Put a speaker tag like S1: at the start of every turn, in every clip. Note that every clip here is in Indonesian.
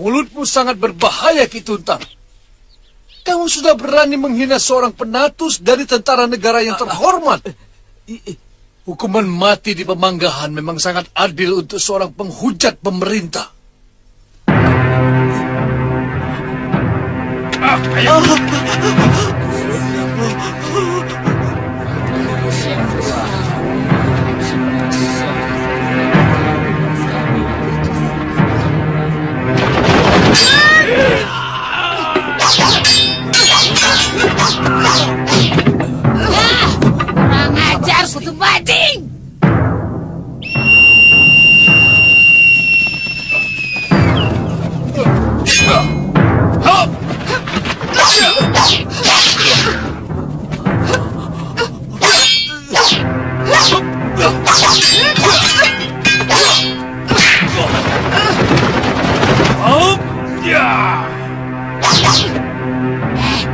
S1: Mulutmu sangat berbahaya, Ki Tuntang. Kamu sudah berani menghina seorang penatus dari tentara negara yang terhormat. Hukuman mati di Pemanggahan memang sangat adil untuk seorang penghujat pemerintah. Ayo.
S2: Kurang ajar, kutu bajing!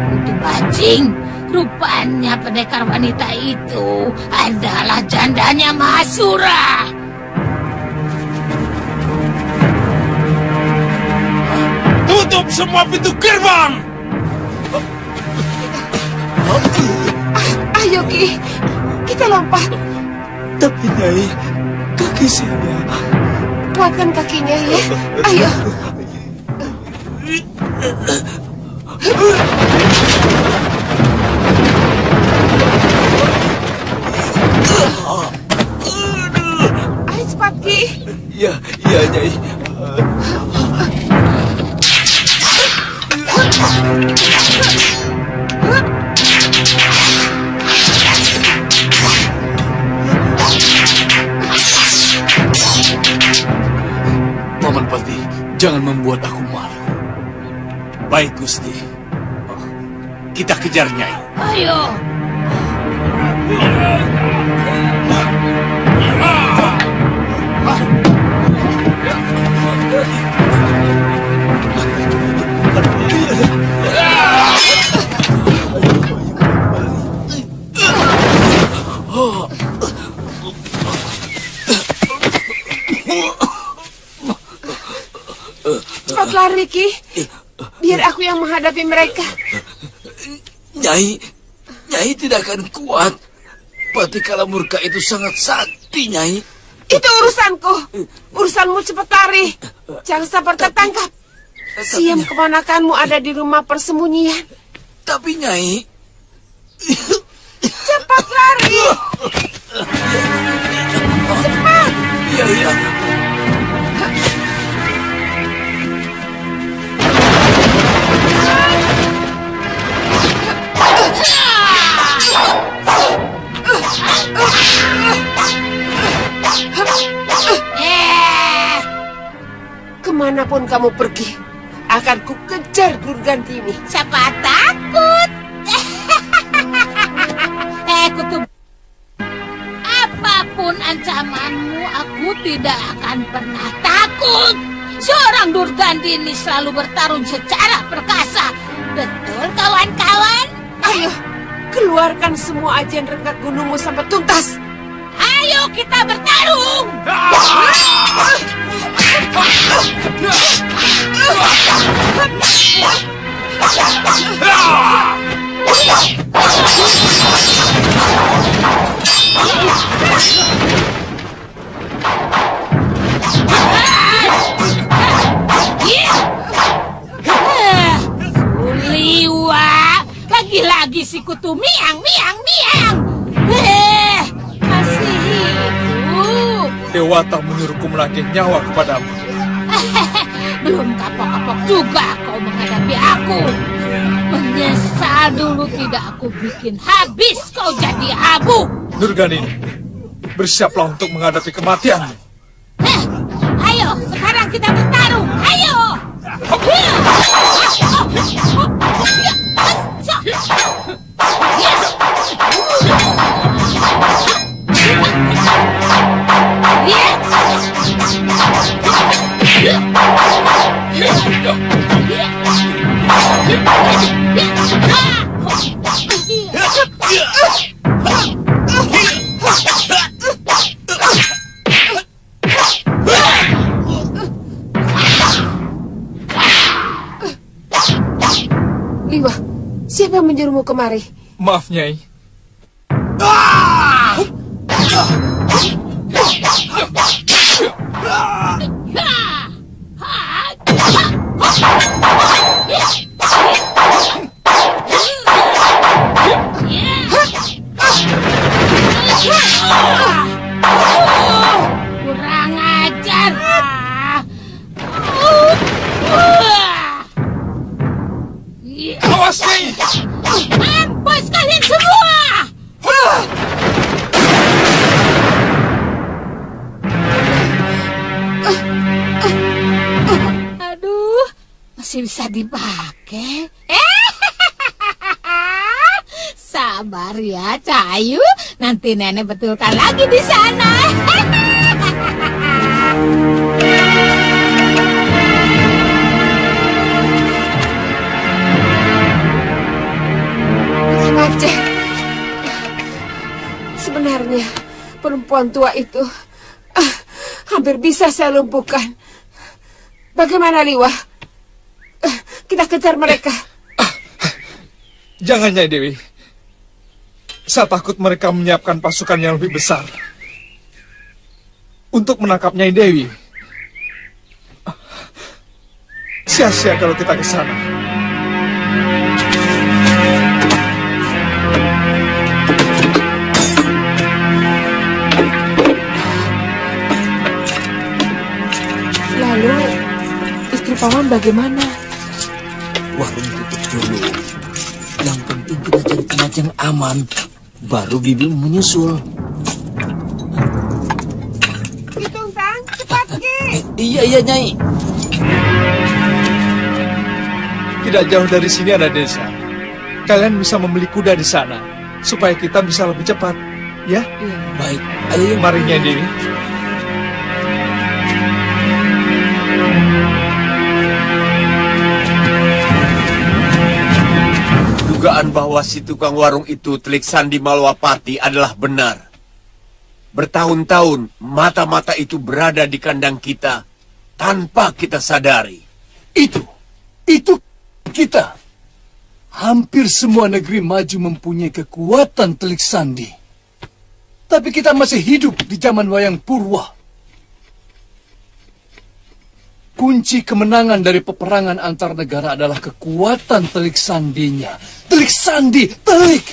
S2: Kutu bajing, rupanya pendekar wanita itu adalah jandanya Mahasura.
S3: Tutup semua pintu gerbang!
S4: Ayo, Ki. Kita lompat.
S5: Tapi Nyai, kaki saya.
S4: Kuatkan kakinya ya. Ayo. Ayo cepat, Ki.
S5: Ya, Nyai.
S1: Paman Pati, jangan membuat aku malu.
S3: Baik, Gusti. Kita kejar Nyai.
S2: Ayo.
S4: Cepat lari, Ki. Biar aku yang menghadapi mereka.
S5: Nyai tidak akan kuat. Pati Kalamurka itu sangat sakti, Nyai.
S4: Itu urusanku. Urusanmu cepat lari. Jangan sampai tertangkap. Siam kemanakanmu ada di rumah persembunyian.
S5: Tapi Nyai...
S4: Cepat lari. Cepat.
S5: Iya.
S4: Kemanapun kamu pergi, akan ku kejar Durgandini.
S2: Siapa takut? Kutu. Apapun ancamanmu, aku tidak akan pernah takut. Seorang Durgandini selalu bertarung secara perkasa. Betul, kawan-kawan?
S4: Ayo, keluarkan semua ajian renggat gunungmu sampai tuntas.
S2: Ayo kita bertarung!
S6: Dewata menyuruhku menagih nyawa kepadamu.
S2: Belum kapok-kapok juga kau menghadapi aku. Menyesal dulu tidak aku bikin habis kau jadi abu.
S6: Nurganini, bersiaplah untuk menghadapi kematianmu.
S2: Ayo, sekarang kita bertarung. Ayo.
S4: Liwa, siapa yang menyuruhmu kemari?
S6: Maaf, Nyai.
S2: Kurang ajar.
S6: Awas, Nyai!
S2: Mampus kalian semua. Aduh, masih bisa dipakai. Sabar ya, Cahayu. Nanti nenek betulkan lagi di sana.
S4: Ngajak. Sebenarnya perempuan tua itu hampir bisa saya lumpuhkan. Bagaimana, Liwa? Kita kejar mereka.
S6: Jangan, Nyai Dewi. Saya takut mereka menyiapkan pasukan yang lebih besar untuk menangkap Nyai Dewi. Sia-sia kalau kita ke sana.
S4: Lalu, istri paman bagaimana?
S5: Warung tutup dulu. Yang penting kita cari tempat yang aman. Baru Bibi menyusul.
S4: Hitung, Tang. Cepat, Ki.
S5: Iya, Nyai.
S6: Tidak jauh dari sini ada desa. Kalian bisa membeli kuda di sana, supaya kita bisa lebih cepat. Ya?
S5: Baik, ayo.
S6: Mari, Nyai Dewi.
S3: Dugaan bahwa si tukang warung itu Telik Sandi Malwapati adalah benar. Bertahun-tahun mata-mata itu berada di kandang kita tanpa kita sadari.
S1: Itu kita. Hampir semua negeri maju mempunyai kekuatan Telik Sandi. Tapi kita masih hidup di zaman wayang purwa. Kunci kemenangan dari peperangan antar negara adalah kekuatan Telik Sandinya. Telik Sandi, Telik!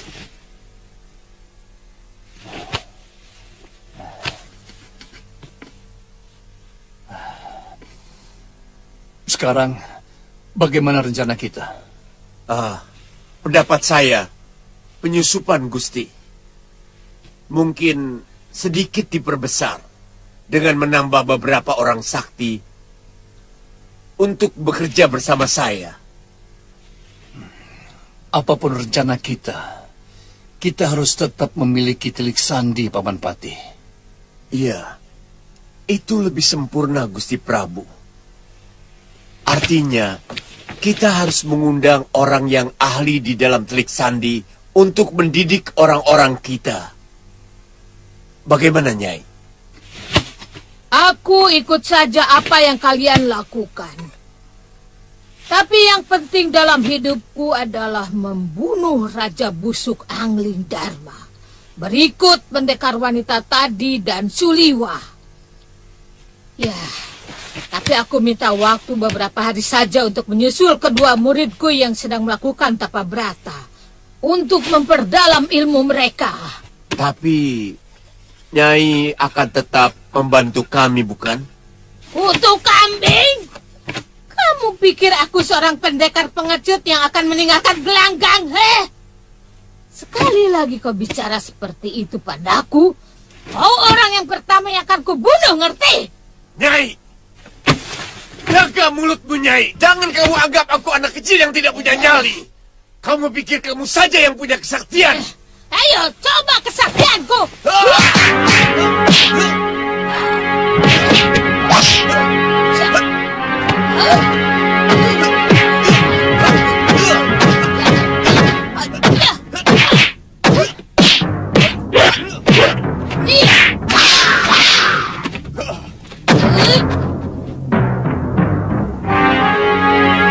S1: Sekarang, bagaimana rencana kita?
S3: Pendapat saya, penyusupan Gusti. Mungkin sedikit diperbesar dengan menambah beberapa orang sakti untuk bekerja bersama saya.
S1: Apapun rencana kita harus tetap memiliki Telik Sandi, Paman Pati.
S3: Iya, itu lebih sempurna, Gusti Prabu. Artinya, kita harus mengundang orang yang ahli di dalam Telik Sandi untuk mendidik orang-orang kita. Bagaimana, Nyai?
S2: Aku ikut saja apa yang kalian lakukan. Tapi yang penting dalam hidupku adalah membunuh Raja Busuk Angling Dharma. Berikut pendekar wanita tadi dan Suliwa. Ya, tapi aku minta waktu beberapa hari saja untuk menyusul kedua muridku yang sedang melakukan tapa brata. Untuk memperdalam ilmu mereka.
S3: Tapi Nyai akan tetap membantu kami, bukan?
S2: Kutu kambing! Kamu pikir aku seorang pendekar pengecut yang akan meninggalkan gelanggang, he? Sekali lagi kau bicara seperti itu padaku, kau orang yang pertama yang akan kubunuh, ngerti?
S3: Nyai! Jaga mulutmu, Nyai! Jangan kamu anggap aku anak kecil yang tidak punya nyali! Kamu pikir kamu saja yang punya kesaktian!
S2: Ayo, coba kesaktianku!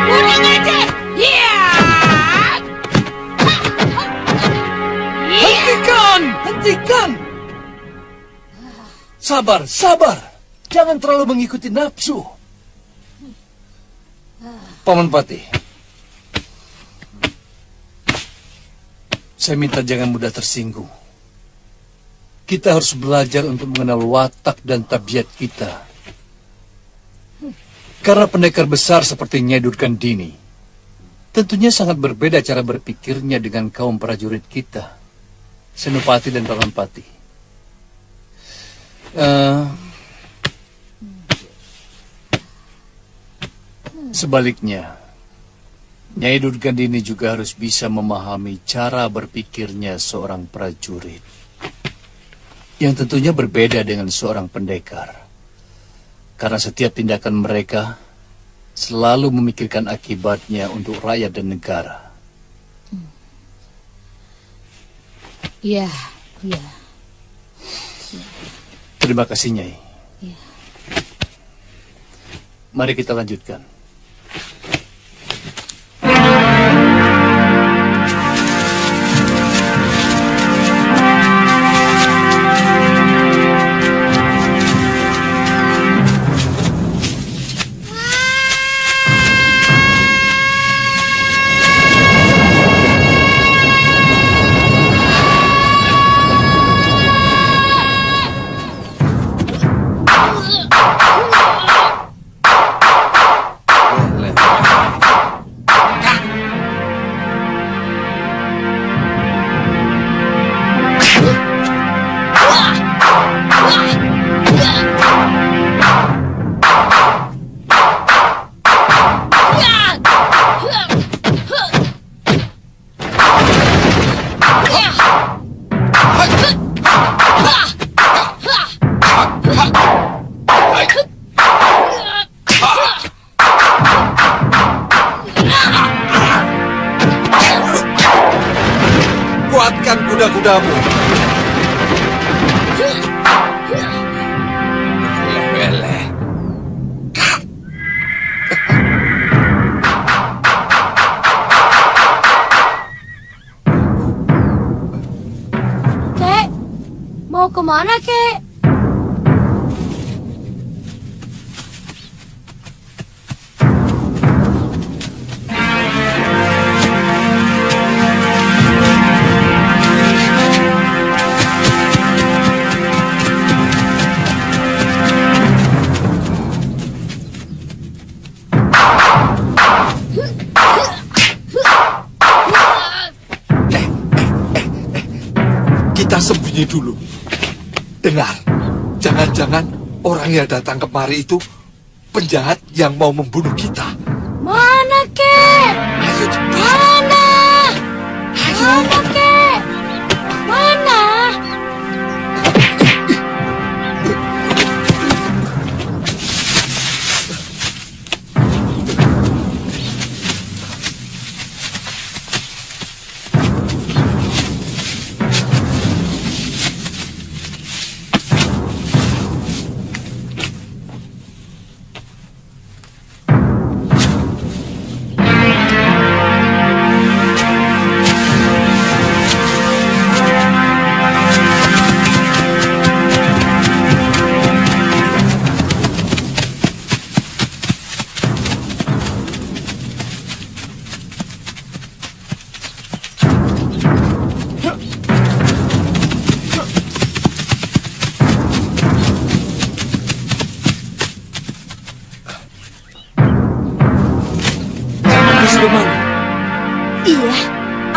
S2: Kurang aja!
S1: Hentikan! Sabar, sabar. Jangan terlalu mengikuti nafsu. Paman Patih, saya minta jangan mudah tersinggung. Kita harus belajar untuk mengenal watak dan tabiat kita. Karena pendekar besar seperti Nyai Durgandini, tentunya sangat berbeda cara berpikirnya dengan kaum prajurit kita, Senopati dan Paman Patih. Sebaliknya, Nyai Durgandini juga harus bisa memahami cara berpikirnya seorang prajurit, yang tentunya berbeda dengan seorang pendekar. Karena setiap tindakan mereka selalu memikirkan akibatnya untuk rakyat dan negara.
S2: Iya, iya.
S1: Terima kasih, Nyai.
S2: Iya.
S1: Mari kita lanjutkan.
S6: Kuatkan kuda-kudamu. Eleh.
S2: Kek, mau kemana, Kek?
S6: Kita sembunyi dulu. Dengar, jangan-jangan orang yang datang kemari itu penjahat yang mau membunuh kita.
S2: Mana, Kek?
S6: Ayo cepat.
S2: Mana? Mana, Kek? Mana?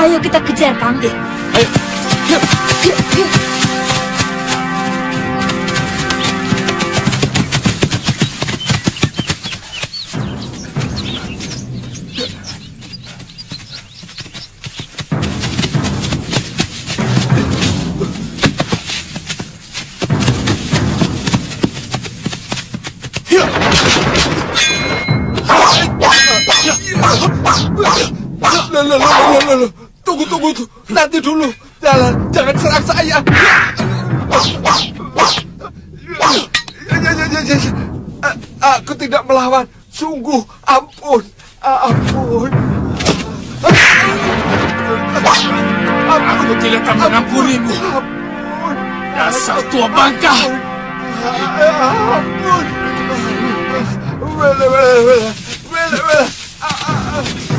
S7: Ayo kita kejar, Kang.
S1: Ayo.
S6: Loh. Tunggu. Nanti dulu. Jangan serang saya. Aku tidak melawan. Sungguh, ampun. Ampun.
S1: Aku tidak akan mengampunimu. Dasar tua bangka.
S6: Ampun.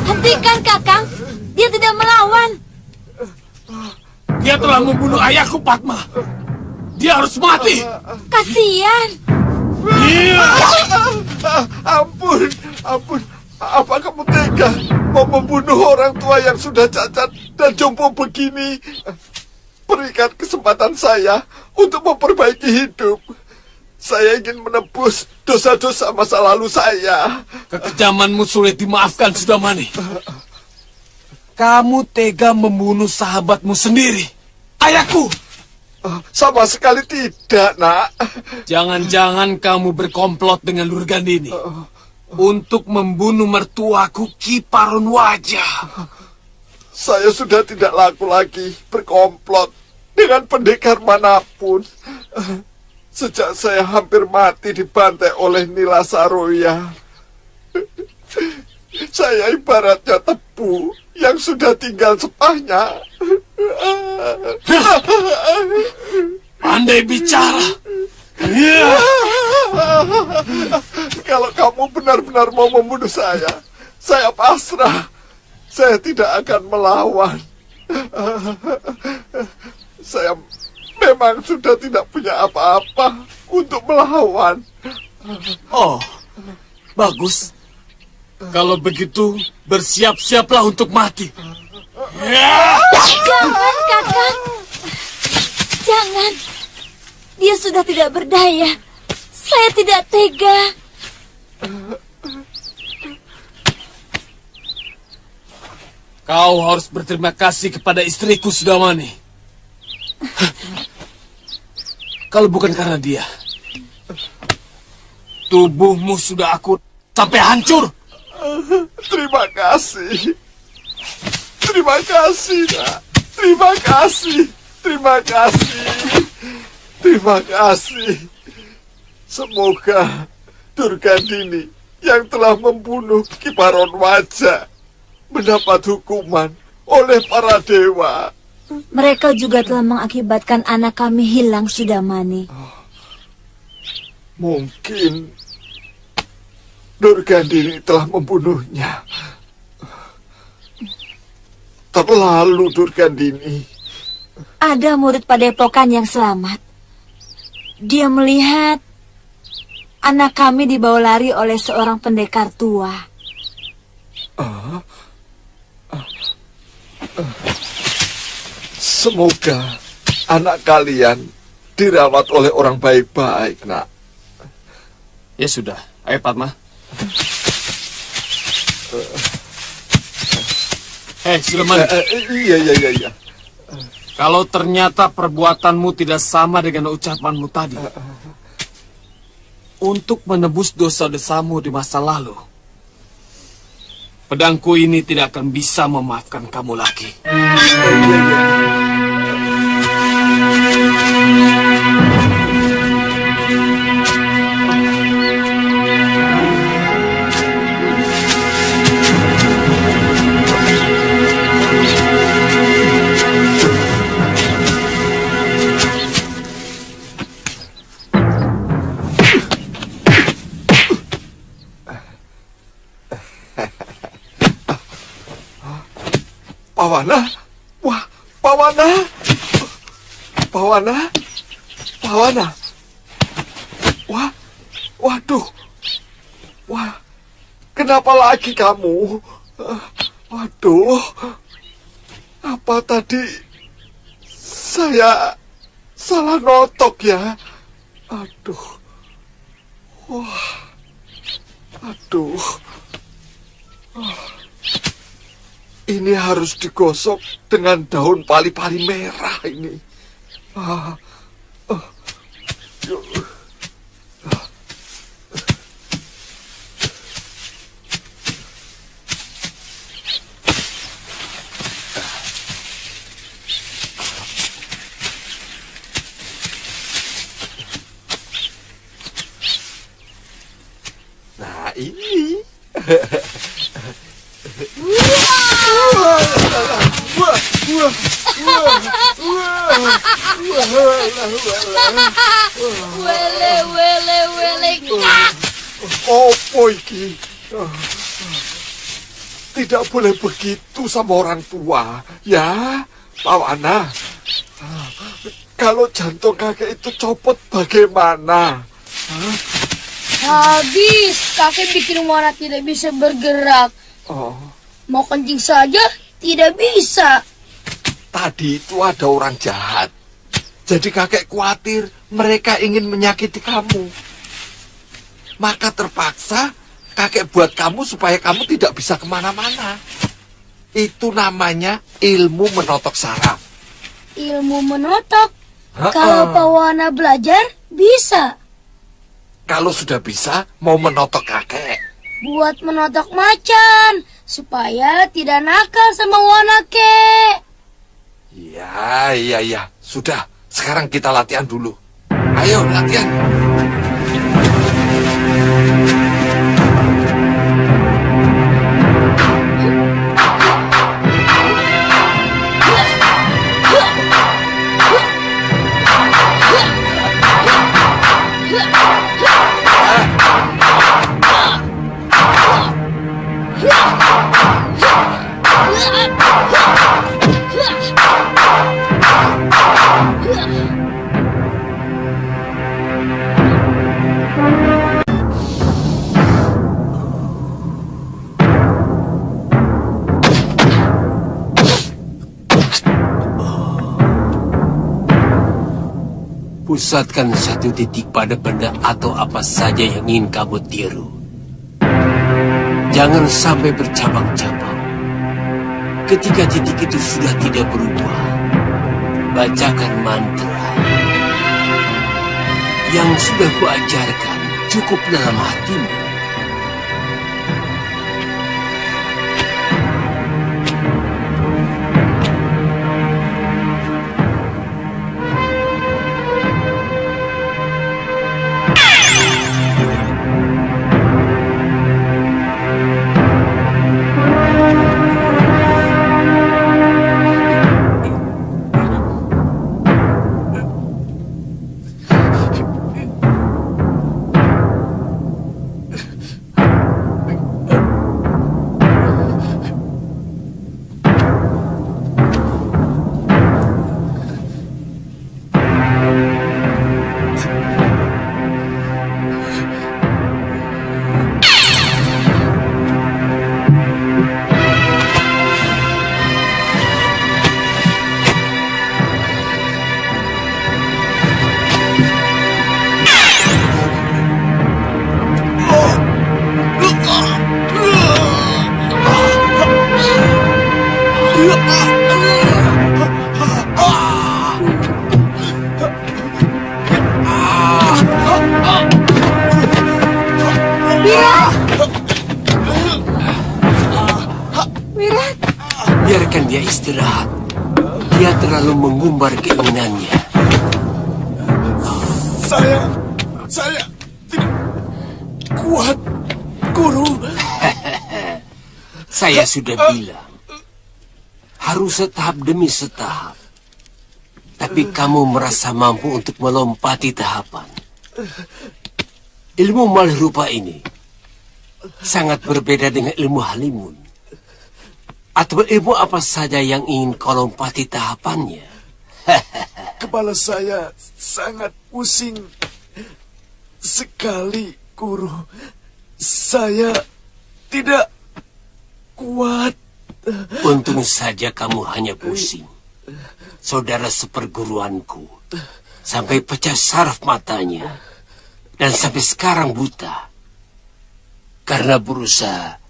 S7: Hentikan, Kakang. Dia tidak melawan.
S1: Dia telah membunuh ayahku, Padma. Dia harus mati.
S7: Kasihan.
S6: Ampun. Apa kamu tega mau membunuh orang tua yang sudah cacat dan jompo begini? Berikan kesempatan saya untuk memperbaiki hidup. Saya ingin menebus dosa-dosa masa lalu saya.
S1: Kekejamanmu sulit dimaafkan, Sudamani. Kamu tega membunuh sahabatmu sendiri, ayahku.
S6: Sama sekali tidak, Nak.
S1: Jangan-jangan kamu berkomplot dengan Lurgandini untuk membunuh mertuaku Ki Paron Wajah.
S6: Saya sudah tidak laku lagi berkomplot dengan pendekar manapun. Sejak saya hampir mati dibantai oleh Nila Saroya. Saya ibaratnya tebu yang sudah tinggal sepahnya.
S1: Pandai bicara.
S6: Kalau kamu benar-benar mau membunuh saya pasrah. Saya tidak akan melawan. Saya memang sudah tidak punya apa-apa untuk melawan.
S1: Oh, bagus. Kalau begitu, bersiap-siaplah untuk mati.
S7: Jangan, Kakang. Jangan. Dia sudah tidak berdaya. Saya tidak tega.
S1: Kau harus berterima kasih kepada istriku, Sudamani. Kalau bukan karena dia, tubuhmu sudah aku sampai hancur.
S6: Terima kasih. Terima kasih, Nak. Terima kasih. Terima kasih. Terima kasih. Semoga Durgandini yang telah membunuh Ki Paron Wajah mendapat hukuman oleh para dewa.
S7: Mereka juga telah mengakibatkan anak kami hilang, Sudamani.
S6: Mungkin Durgandini telah membunuhnya. Terlalu, Durgandini.
S7: Ada murid padepokan yang selamat. Dia melihat anak kami dibawa lari oleh seorang pendekar tua.
S6: Semoga anak kalian dirawat oleh orang baik-baik, Nak.
S1: Ya sudah, ayo Padma. Sudamani.
S6: Iya.
S1: Kalau ternyata perbuatanmu tidak sama dengan ucapanmu tadi, untuk menebus dosa-dosamu di masa lalu, pedangku ini tidak akan bisa memaafkan kamu lagi.
S6: Pawana? Wah, Pawana? Wah, waduh. Wah, kenapa lagi kamu? Waduh. Apa tadi saya salah notok ya? Aduh. Wah. Aduh. Ini harus digosok dengan daun pali-pali merah ini. Nah, ini.
S2: Wele kak.
S6: Opo iki? Tidak boleh begitu sama orang tua, ya, Pak Wana. Kalau jantung kakek itu copot bagaimana?
S8: Habis kakek bikin Wana tidak bisa bergerak.
S6: Oh,
S8: Mau kencing saja tidak bisa.
S6: tadi itu ada orang jahat. Jadi kakek khawatir mereka ingin menyakiti kamu. Maka terpaksa kakek buat kamu supaya kamu tidak bisa kemana-mana. Itu namanya ilmu menotok saraf.
S8: Ilmu menotok. Kalau Pak Wana belajar bisa.
S6: Kalau sudah bisa, mau menotok kakek.
S8: Buat menotok macan supaya tidak nakal sama Wana kek.
S6: Ya. Sudah, sekarang kita latihan dulu. Ayo, latihan.
S5: Pusatkan satu titik pada benda atau apa saja yang ingin kamu tiru. Jangan sampai bercabang-cabang. Ketika titik itu sudah tidak berubah, bacakan mantra. Yang sudah kuajarkan cukup dalam hatimu. Biarkan dia istirahat. Dia terlalu mengumbar keinginannya.
S6: Saya tidak kuat, Guru.
S5: Saya sudah bilang, harus setahap demi setahap. Tapi kamu merasa mampu untuk melompati tahapan. Ilmu malih rupa ini sangat berbeda dengan ilmu halimun. Atau ilmu apa saja yang ingin kau lompati tahapannya.
S6: Kepala saya sangat pusing sekali, Guru. Saya tidak kuat.
S5: Untung saja kamu hanya pusing. Saudara seperguruanku sampai pecah saraf matanya dan sampai sekarang buta karena berusaha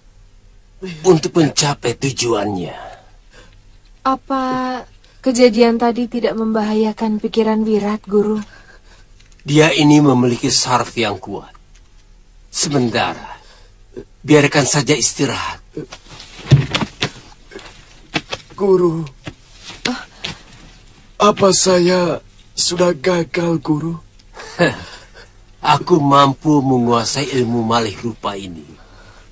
S5: untuk mencapai tujuannya.
S4: Apa kejadian tadi tidak membahayakan pikiran Wirat, Guru?
S5: Dia ini memiliki saraf yang kuat. Sementara, biarkan saja istirahat.
S6: Guru, apa saya sudah gagal, Guru?
S5: Aku mampu menguasai ilmu malih rupa ini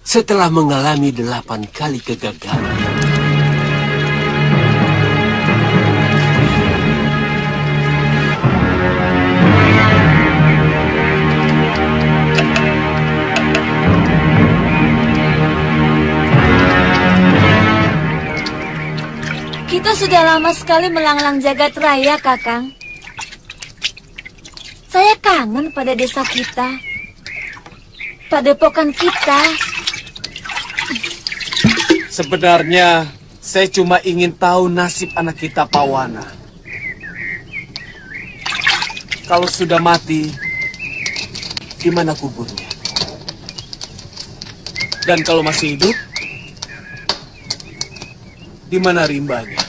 S5: setelah mengalami 8 kali kegagalan.
S7: Kita sudah lama sekali melanglang jagat raya, Kakang. Saya kangen pada desa kita, padepokan kita.
S9: Sebenarnya, saya cuma ingin tahu nasib anak kita, Pawana. Kalau sudah mati, di mana kuburnya? Dan kalau masih hidup, di mana rimbanya?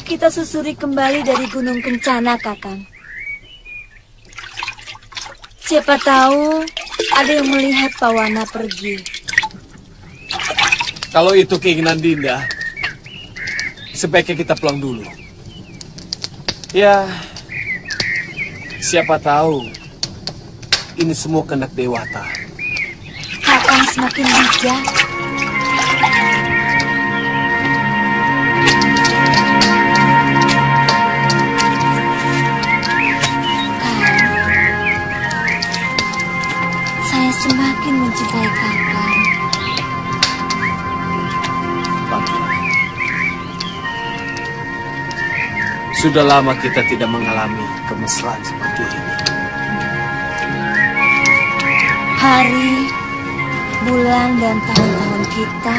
S7: Kita susuri kembali dari Gunung Kencana, Kakang. Siapa tahu ada yang melihat Pawana pergi.
S9: Kalau itu keinginan Dinda, sebaiknya kita pulang dulu. Ya, siapa tahu ini semua kehendak Dewata.
S7: Kakang semakin bijak. Saya semakin mencintai Kakang.
S9: Sudah lama kita tidak mengalami kemesraan seperti ini.
S7: Hari, bulan, dan tahun-tahun kita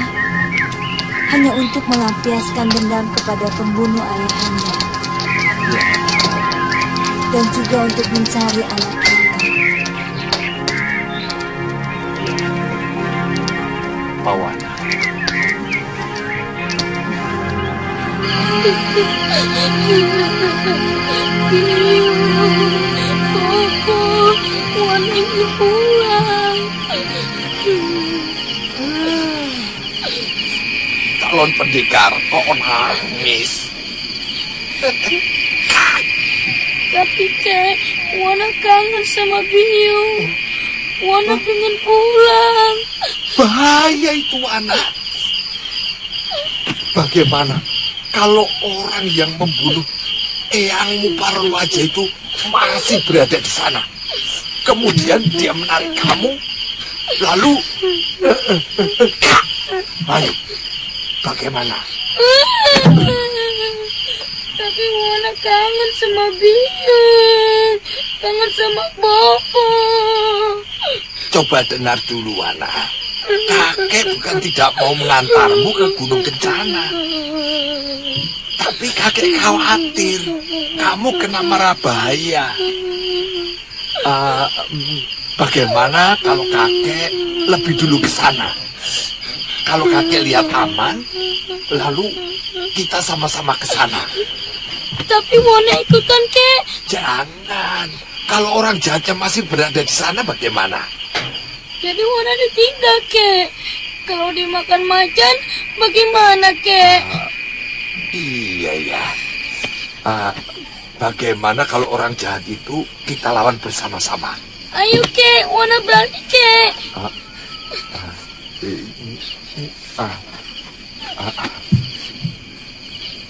S7: hanya untuk melampiaskan dendam kepada pembunuh ayahanda.
S9: Ya.
S7: Dan juga untuk mencari anak kita.
S9: Pawana.
S8: Wana ingin pulang.
S6: Calon pendekar kok nangis.
S8: Tapi Kek, Wana kangen sama Biung. Wana pengen pulang.
S6: Bahaya itu anak. Bagaimana kalau orang yang membunuh Eyangmu Parwaja itu masih berada di sana? Kemudian dia menarik kamu, lalu ayo, bagaimana?
S8: Tapi Wana kangen sama Biung, kangen sama Bopo.
S6: Coba dengar dulu, anak. Kakek bukan tidak mau mengantarmu ke Gunung Kencana. Tapi kakek khawatir kamu kena mara bahaya. Bagaimana kalau kakek lebih dulu ke sana? Kalau kakek lihat aman, lalu kita sama-sama ke sana.
S8: Tapi Wana ikutan, Kek.
S6: Jangan. Kalau orang jahatnya masih berada di sana, bagaimana?
S8: Jadi Wana ditinggal, Kek. Kalau dimakan macan, bagaimana, Kek?
S6: Iya ya. Bagaimana kalau orang jahat itu kita lawan bersama-sama?
S8: Ayo, Kek. Wana berani, Kek.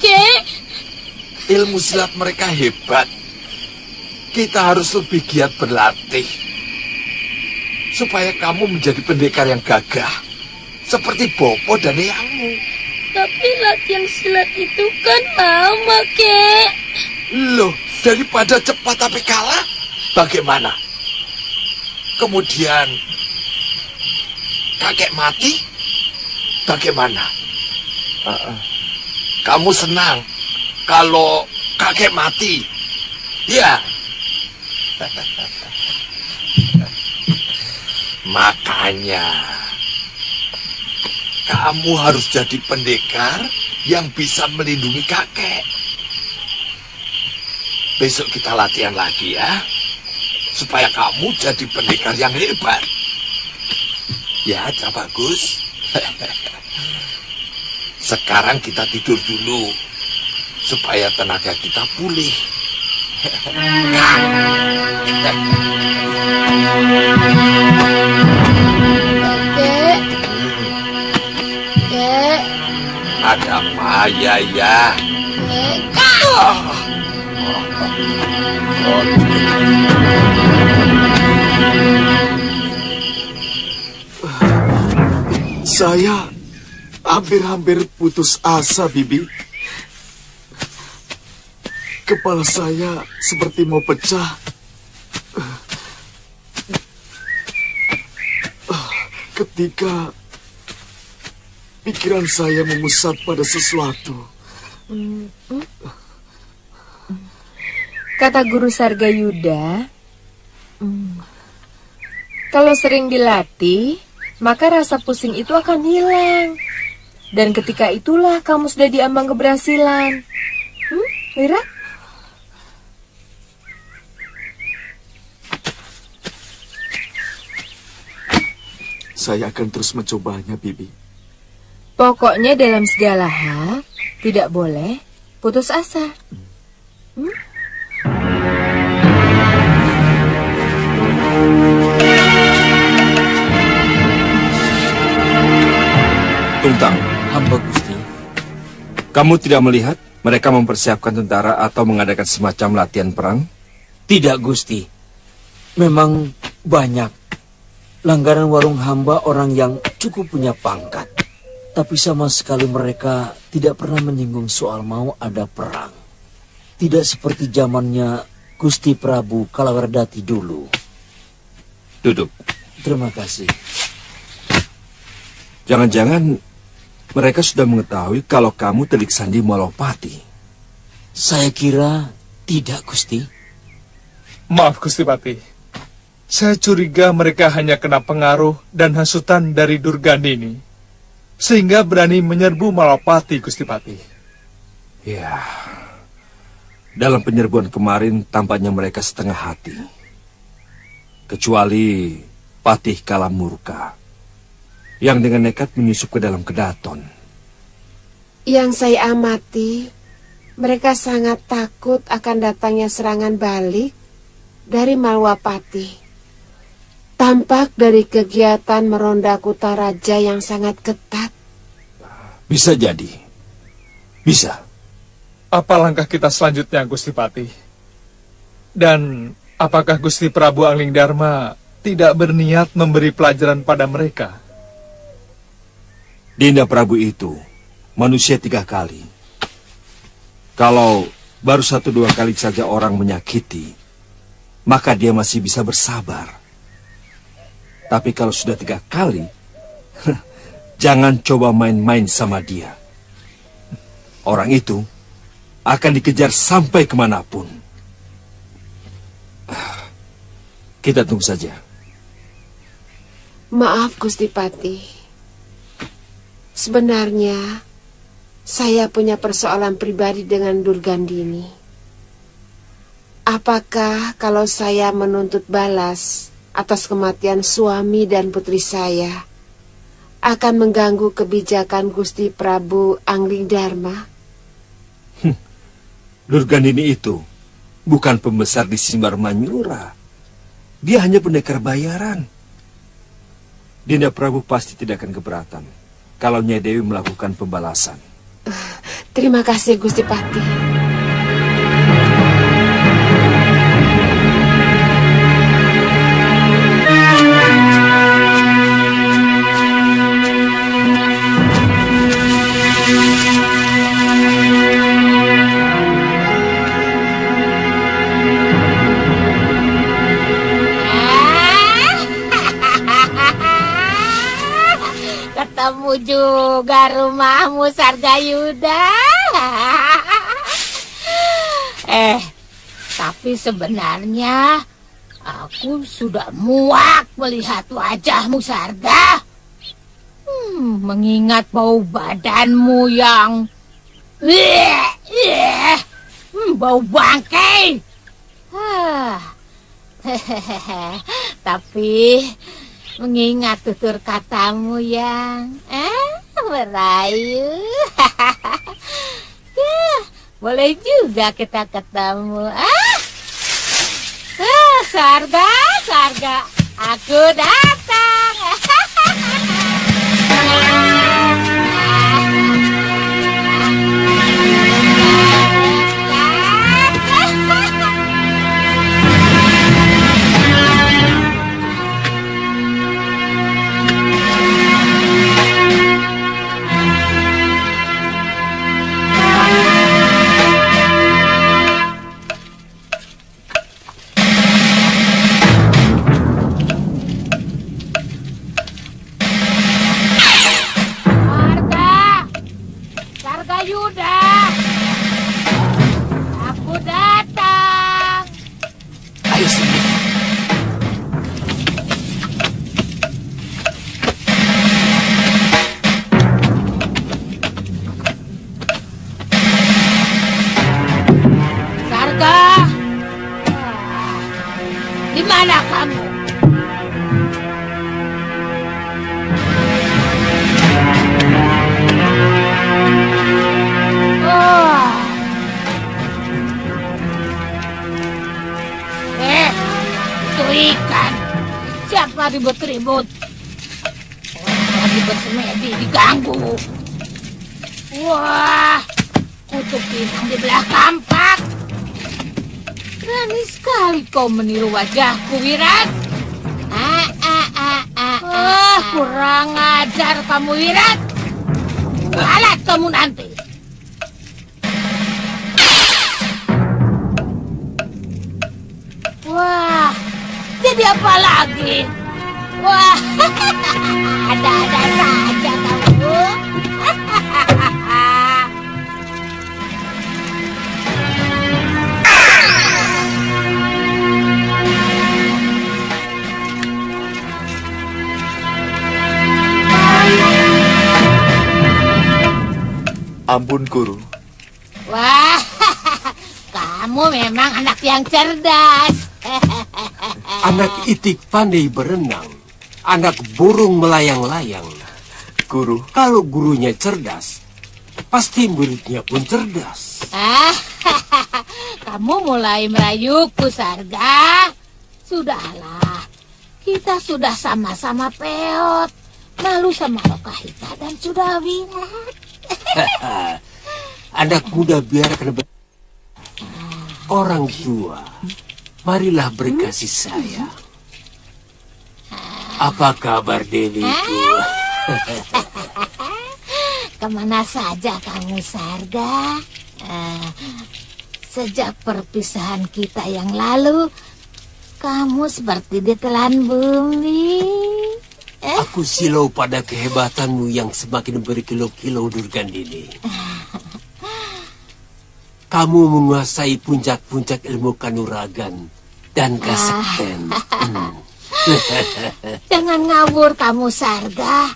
S8: Kek.
S6: Ilmu silat mereka hebat. Kita harus lebih giat berlatih. Supaya kamu menjadi pendekar yang gagah. Seperti Bopo dan Eyangmu.
S8: Tapi latihan silat itu kan lama, Kek.
S6: Loh, daripada cepat tapi kalah, bagaimana? Kemudian kakek mati, bagaimana? Kamu senang kalau kakek mati? Ya. Makanya kamu harus jadi pendekar yang bisa melindungi kakek. Besok kita latihan lagi ya, supaya kamu jadi pendekar yang hebat. Ya, Cak Bagus. Sekarang kita tidur dulu, supaya tenaga kita pulih.
S8: Kek. Kek.
S6: Ada apa ya?
S8: Kek.
S6: Saya hampir-hampir putus asa, Bibi. Kepala saya seperti mau pecah. Ketika pikiran saya memusat pada sesuatu.
S10: Kata Guru Sargayuda, kalau sering dilatih, maka rasa pusing itu akan hilang. Dan ketika itulah kamu sudah diambang keberhasilan. Wira?
S6: Saya akan terus mencobanya, Bibi.
S10: Pokoknya dalam segala hal, tidak boleh putus asa.
S11: Tuntang, hamba Gusti. Kamu tidak melihat mereka mempersiapkan tentara atau mengadakan semacam latihan perang?
S12: Tidak, Gusti. Memang banyak. Langganan warung hamba orang yang cukup punya pangkat. Tapi sama sekali mereka tidak pernah menyinggung soal mau ada perang. Tidak seperti zamannya Gusti Prabu Kalawardhati dulu.
S11: Duduk.
S12: Terima kasih.
S11: Jangan-jangan mereka sudah mengetahui kalau kamu Telik Sandi Malopati.
S12: Saya kira tidak, Gusti.
S1: Maaf, Gusti Pati. Saya curiga mereka hanya kena pengaruh dan hasutan dari Durgandini, sehingga berani menyerbu Malopati, Gusti Pati.
S11: Ya, dalam penyerbuan kemarin tampaknya mereka setengah hati. Kecuali Patih Kalamurka, yang dengan nekat menyusup ke dalam kedaton.
S4: Yang saya amati, mereka sangat takut akan datangnya serangan balik dari Malwapati. Tampak dari kegiatan meronda Kutaraja yang sangat ketat.
S11: Bisa jadi. Bisa.
S1: Apa langkah kita selanjutnya, Gusti Pati? Dan apakah Gusti Prabu Anglingdarma tidak berniat memberi pelajaran pada mereka?
S11: Dinda Prabu itu manusia 3 kali. Kalau baru 1-2 kali saja orang menyakiti, maka dia masih bisa bersabar. Tapi kalau sudah 3 kali, jangan coba main-main sama dia. Orang itu akan dikejar sampai kemanapun. Kita tunggu saja.
S4: Maaf, Gusti Pati. Sebenarnya, saya punya persoalan pribadi dengan Durgandini. Apakah kalau saya menuntut balas atas kematian suami dan putri saya akan mengganggu kebijakan Gusti Prabu Anglingdarma?
S11: Durgandini itu bukan pembesar di Simbar Manyura. Dia hanya pendekar bayaran. Dinda Prabu pasti tidak akan keberatan kalau Nyai Dewi melakukan pembalasan.
S4: Terima kasih, Gusti Pati.
S2: ketemu juga rumahmu, Sargayuda. Tapi sebenarnya aku sudah muak melihat wajahmu, Sarga. Mengingat bau badanmu yang bau bangkai. Tapi mengingat tutur katamu yang merayu, boleh juga kita ketemu. Sarga, aku datang. Sargayuda, aku datang.
S5: Ayo sini.
S2: Sarga, di mana kamu? Ikan, siapa ribut-ribut? Orang lagi bersemedi diganggu. Wah, kutuk inang di belah kampak. Berani sekali kau meniru wajahku, Wirat. Kurang ajar kamu, Wirat. Alat kamu nanti. Wah, jadi apa lagi? Wah, ada-ada saja kamu.
S6: Ampun, Guru.
S2: Wah, kamu memang anak yang cerdas.
S5: Anak itik pandai berenang, anak burung melayang-layang.
S6: Guru,
S5: kalau gurunya cerdas, pasti muridnya pun cerdas.
S2: Kamu mulai merayuku, Sarga. Sudahlah, kita sudah sama-sama peot. Malu sama Lokahita dan sudah Wirat.
S5: Anak muda biarkan orang tua. Marilah berkasih sayang. Apa kabar Deliku?
S2: Kemana saja kamu, Sarga? Sejak perpisahan kita yang lalu, kamu seperti ditelan bumi.
S5: Aku silau pada kehebatanmu yang semakin berkilo-kilo, Durgandini. Kamu menguasai puncak-puncak ilmu kanuragan dan kasekten.
S2: Jangan ngawur kamu, Sarga.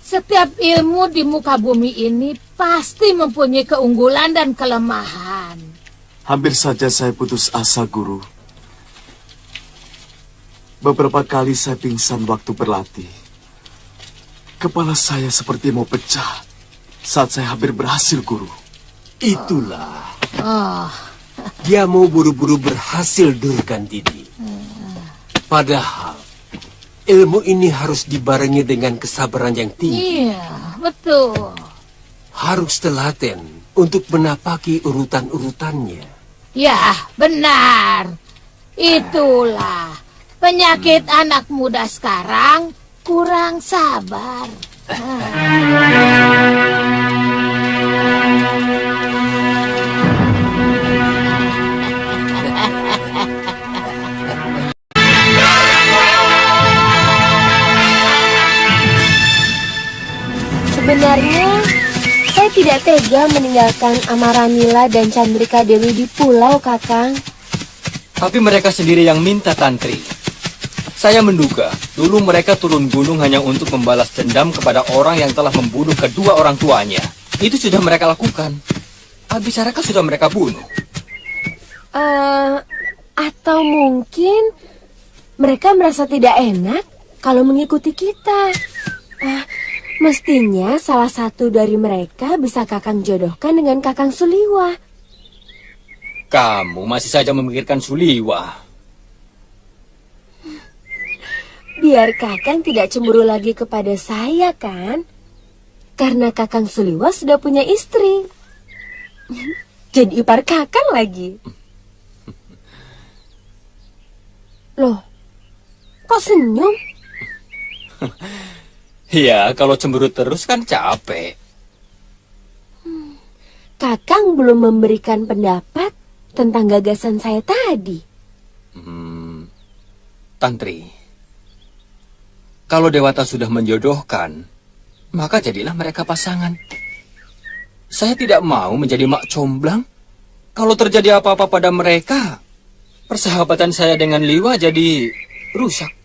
S2: Setiap ilmu di muka bumi ini pasti mempunyai keunggulan dan kelemahan.
S6: Hampir saja saya putus asa, Guru. Beberapa kali saya pingsan waktu berlatih. Kepala saya seperti mau pecah saat saya hampir berhasil, Guru.
S5: Itulah. Dia mau buru-buru berhasil, Durgandini. Padahal ilmu ini harus dibarengi dengan kesabaran yang tinggi.
S2: Iya, betul.
S5: Harus telaten untuk menapaki urutan-urutannya.
S2: Ya, benar. Itulah penyakit anak muda sekarang, kurang sabar.
S8: Sebenarnya, saya tidak tega meninggalkan Amaranila dan Chandrika Dewi di pulau, Kakang.
S12: Tapi mereka sendiri yang minta, Tantri. Saya menduga dulu mereka turun gunung hanya untuk membalas dendam kepada orang yang telah membunuh kedua orang tuanya. Itu sudah mereka lakukan. Abisaraka sudah mereka bunuh.
S8: Atau mungkin mereka merasa tidak enak kalau mengikuti kita. Mestinya salah satu dari mereka bisa Kakang jodohkan dengan Kakang Suliwa.
S12: Kamu masih saja memikirkan Suliwa.
S8: Biar Kakang tidak cemburu lagi kepada saya, kan? Karena Kakang Suliwa sudah punya istri. Jadi ipar Kakang lagi. Loh, kok senyum?
S12: Ya, kalau cemburu terus kan capek.
S8: Kakang belum memberikan pendapat tentang gagasan saya tadi.
S12: Tantri, kalau Dewata sudah menjodohkan, maka jadilah mereka pasangan. Saya tidak mau menjadi mak comblang. Kalau terjadi apa-apa pada mereka, persahabatan saya dengan Liwa jadi rusak.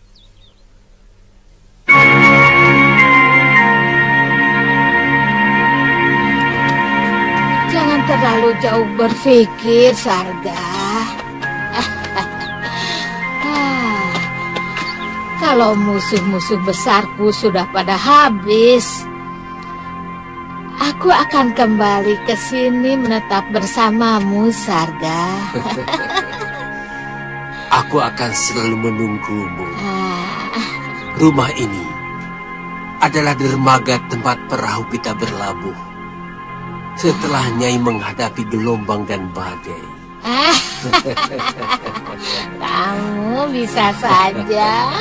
S2: Jangan terlalu jauh berpikir, Sarga. Kalau musuh-musuh besarku sudah pada habis, aku akan kembali ke sini menetap bersamamu, Sarga.
S5: Aku akan selalu menunggumu. Rumah ini adalah dermaga tempat perahu kita berlabuh setelah Nyai menghadapi gelombang dan badai.
S2: Kamu bisa saja.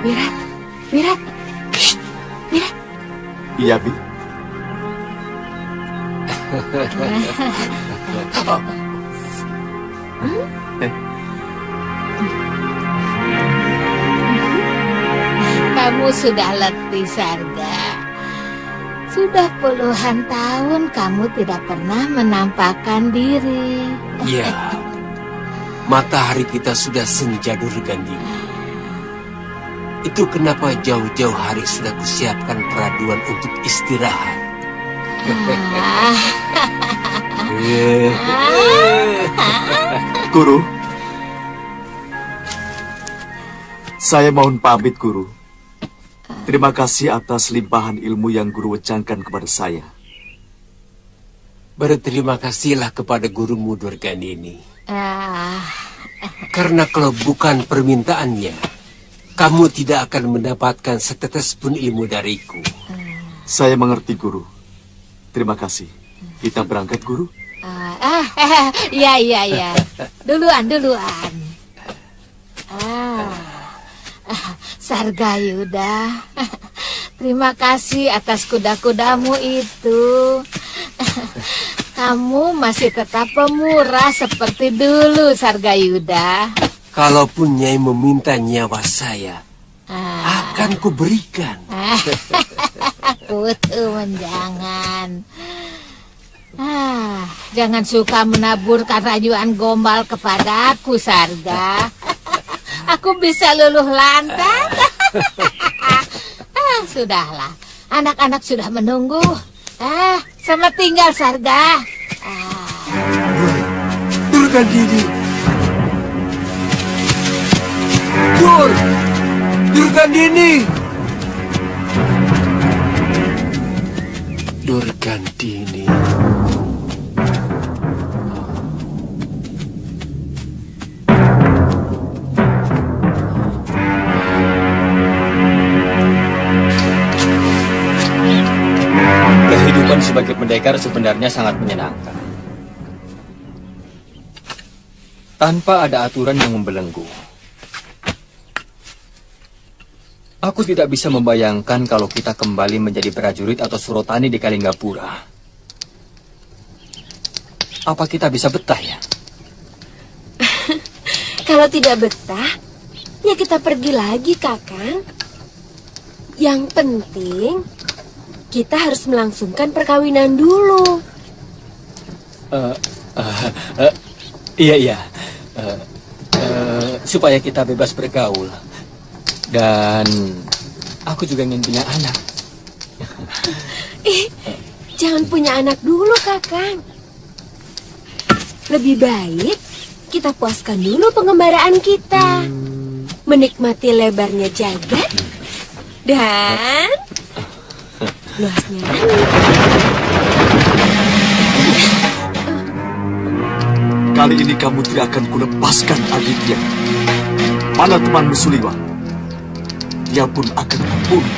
S8: Wirat, Wirat. Shh, Wirat.
S6: Iya, Bi.
S2: Kamu sudah letih, Sarga. Sudah puluhan tahun kamu tidak pernah menampakkan diri.
S5: Ya, matahari kita sudah senja Durgandini. Itu kenapa jauh-jauh hari sudah kusiapkan peraduan untuk istirahat.
S6: Guru, saya mohon pamit, Guru. Terima kasih atas limpahan ilmu yang Guru wecangkan kepada saya.
S5: Berterima kasihlah kepada gurumu Durgandini. Karena kalau bukan permintaannya, kamu tidak akan mendapatkan setetes pun ilmu dariku.
S6: Saya mengerti, Guru. Terima kasih. Kita berangkat, Guru.
S2: Iya. Duluan. Sarga Yuda, terima kasih atas kuda-kudamu itu. Kamu masih tetap pemurah seperti dulu, Sarga Yuda.
S5: Kalaupun Nyai meminta nyawa saya, akan kuberikan.
S2: Kutu menjangan. Jangan suka menaburkan rayuan gombal kepadaku, Sarga. Aku bisa luluh lantak. Sudahlah, anak-anak sudah menunggu. Selamat tinggal, Sarga.
S5: Durgandini. Durgandini. Durgandini.
S12: Kehidupan sebagai pendekar sebenarnya sangat menyenangkan. Tanpa ada aturan yang membelenggu. Aku tidak bisa membayangkan kalau kita kembali menjadi prajurit atau surotani di Kalinggapura. Apa kita bisa betah ya?
S8: Kalau tidak betah, ya kita pergi lagi, Kakang. Yang penting, kita harus melangsungkan perkawinan dulu.
S12: Iya. Supaya kita bebas bergaul. Dan aku juga ingin punya anak.
S8: Jangan punya anak dulu, Kakang. Lebih baik kita puaskan dulu pengembaraan kita. Menikmati lebarnya jagat dan luasnya langit.
S11: Kali ini kamu tidak akan kulepaskan adiknya. Mana temanmu Suliwa? Dia pun akan kubunuh.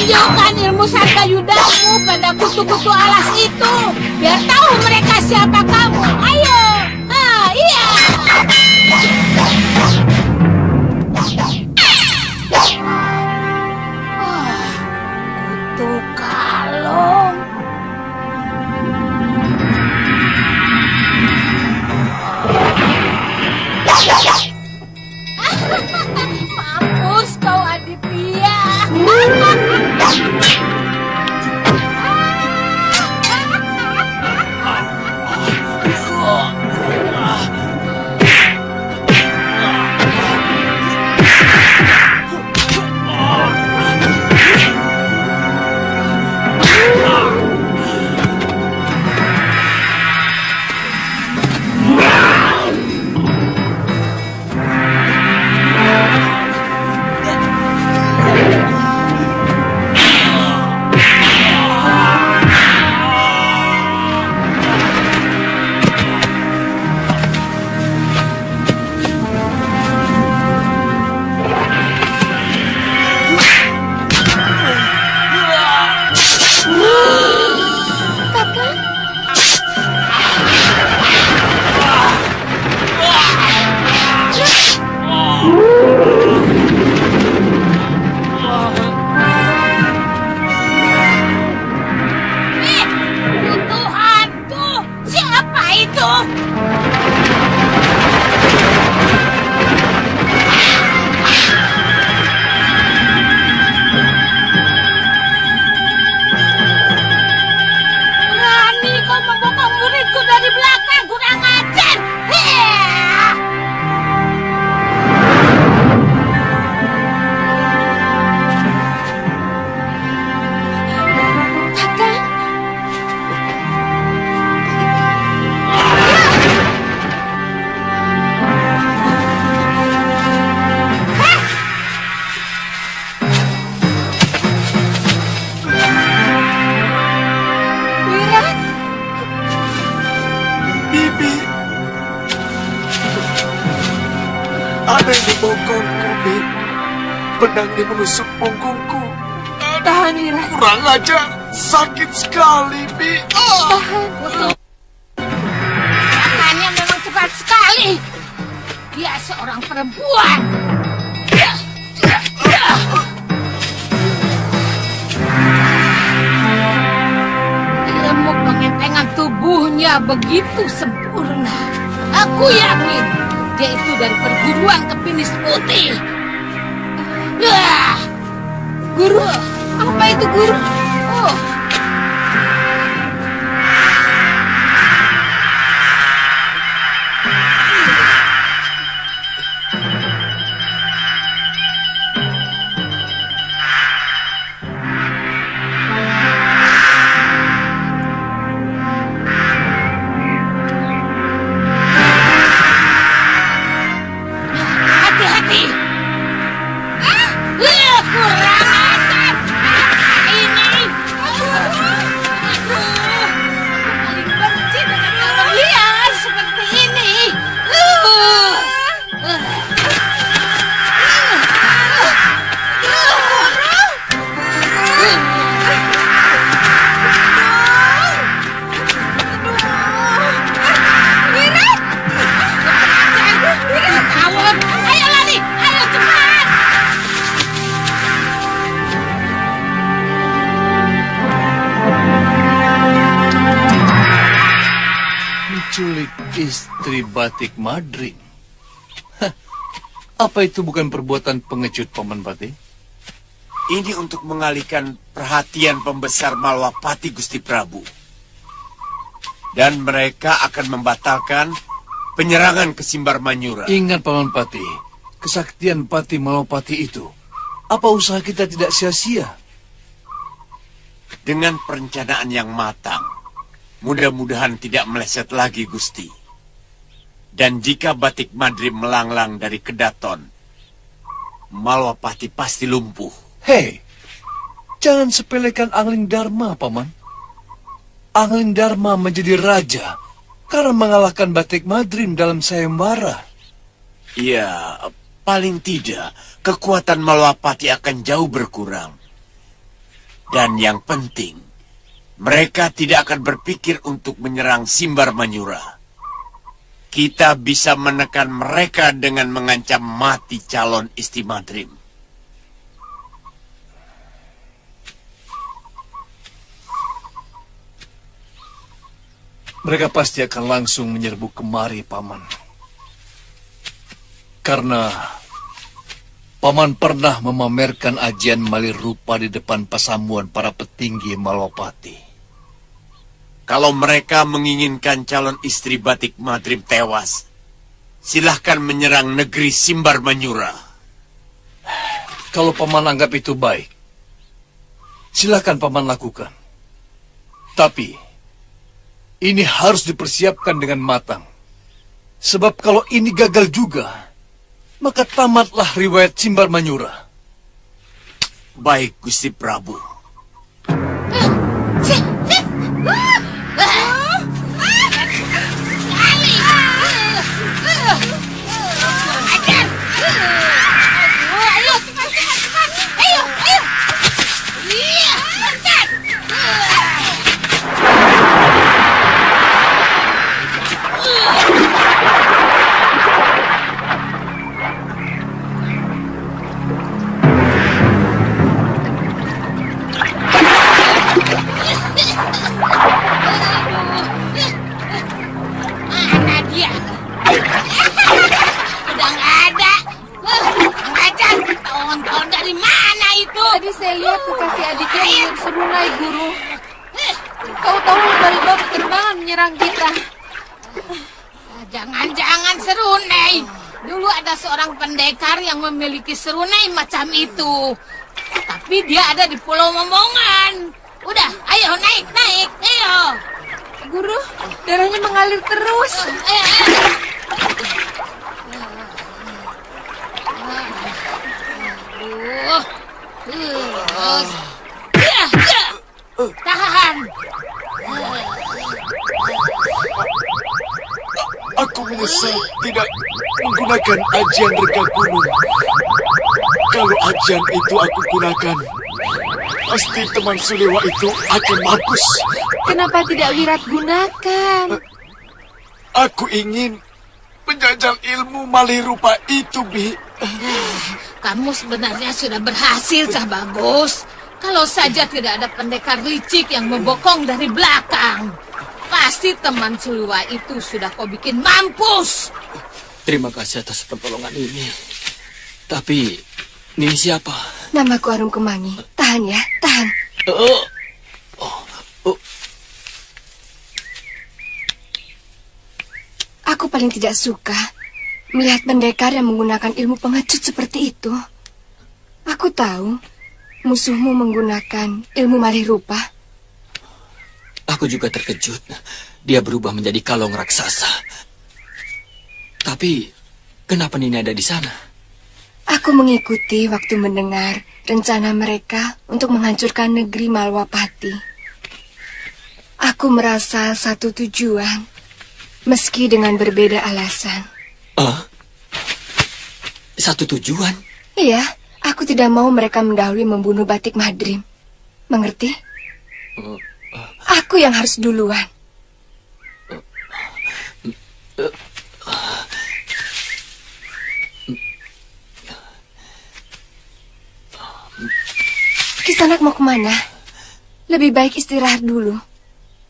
S2: Tunjukkan ilmu sargayudamu pada kutu-kutu alas itu, biar tahu mereka siapa kamu. Ayo, iya. Kutu kalung. Mampus kau Aditya. Tuhanku, siapa itu? Berani kau membokong muridku dari belakang, kurang ajar.
S6: Bibi, ada yang membokongku, Bi. Pedangnya menusuk punggungku.
S10: Tahan, Wira.
S6: Kurang ajar, sakit sekali, Bi.
S2: Tangannya memang cepat sekali. Dia seorang perempuan. Ilmu pengentengan tubuhnya begitu sempurna. Aku yakin dia itu dari perguruan Kepinis Putih.
S8: Guru, apa itu guru?
S2: Oh. Hati-hati.
S1: menculik istri Batik Madrim. Hah, apa itu bukan perbuatan pengecut, Paman Batik?
S3: Ini untuk mengalihkan perhatian pembesar Malwapati, Gusti Prabu. Dan mereka akan membatalkan penyerangan ke Simbar Manyura.
S1: Ingat, Paman Pati, kesaktian Pati Malwapati itu, apa usaha kita tidak sia-sia?
S3: Dengan perencanaan yang matang, mudah-mudahan tidak meleset lagi, Gusti. Dan jika Batik Madrim melanglang dari Kedaton, Malwapati pasti lumpuh.
S1: Hei, jangan sepelekan Angling Dharma, Paman. Angling Dharma menjadi raja karena mengalahkan Batik Madrim dalam sayembara.
S3: Ya, paling tidak kekuatan Malwapati akan jauh berkurang. Dan yang penting, mereka tidak akan berpikir untuk menyerang Simbar Manyura. Kita bisa menekan mereka dengan mengancam mati calon istri Madrim.
S1: Mereka pasti akan langsung menyerbu kemari, Paman. Karena Paman pernah memamerkan ajian malir rupa di depan pasamuan para petinggi Malwapati.
S3: Kalau mereka menginginkan calon istri Batik Madrim tewas, silahkan menyerang negeri Simbar Manyura.
S1: Kalau Paman anggap itu baik, silahkan Paman lakukan. Tapi ini harus dipersiapkan dengan matang. Sebab kalau ini gagal juga, maka tamatlah riwayat Simbar Manyura.
S3: Baik, Gusti Prabu.
S10: Saya lihat kekasih adiknya dengan serunai, Guru. Tahu-tahu lumba-lumba berterbangan menyerang kita.
S2: Jangan-jangan serunai. Dulu ada seorang pendekar yang memiliki serunai macam itu. Tapi dia ada di Pulau Momongan. Udah, ayo naik, ayo.
S10: Guru, darahnya mengalir terus.
S2: Tahan.
S6: Aku menyesal tidak menggunakan ajian rega gunung. Kalau ajian itu aku gunakan, pasti teman Sulewa itu akan mampus.
S10: Kenapa tidak Wirat gunakan?
S6: Aku ingin menjajal ilmu malih rupa itu, Bi.
S2: Kamu sebenarnya sudah berhasil, Cah Bagus. Kalau saja tidak ada pendekar licik yang membokong dari belakang, pasti teman Sulewa itu sudah kau bikin mampus.
S12: Terima kasih atas pertolongan ini. Tapi, ini siapa?
S8: Namaku Arum Kemangi. Tahan ya, tahan. Aku paling tidak suka melihat pendekar yang menggunakan ilmu pengecut seperti itu. Aku tahu musuhmu menggunakan ilmu malih rupa.
S12: Aku juga terkejut. Dia berubah menjadi kalong raksasa. Tapi, kenapa Nini ada di sana?
S8: Aku mengikuti waktu mendengar rencana mereka untuk menghancurkan negeri Malwapati. Aku merasa satu tujuan, meski dengan berbeda alasan.
S12: Satu tujuan?
S8: Iya, aku tidak mau mereka mendahului membunuh Batik Madrim. Mengerti? Aku yang harus duluan. Kisanak mau kemana? Lebih baik istirahat dulu.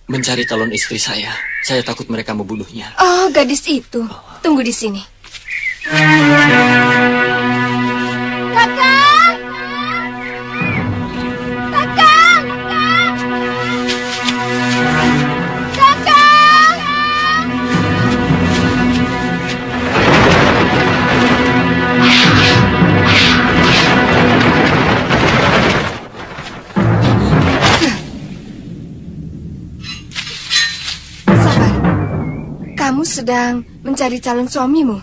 S12: Mencari calon istri saya. Saya takut mereka membunuhnya.
S8: Oh, gadis itu. Tunggu di sini.
S7: Kakang! Kakang! Kakang!
S8: Sabar. Kamu sedang mencari calon suamimu?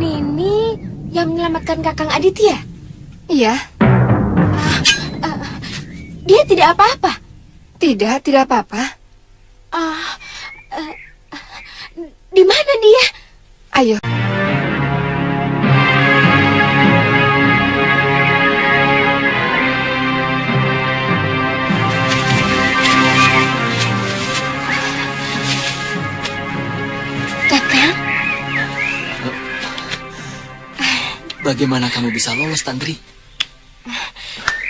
S7: Nini yang menyelamatkan Kakang Aditya?
S8: Iya.
S7: Dia tidak apa-apa?
S8: Tidak apa-apa.
S7: Di mana dia?
S8: Ayo.
S7: Kakang?
S12: Bagaimana kamu bisa lolos, Tantri?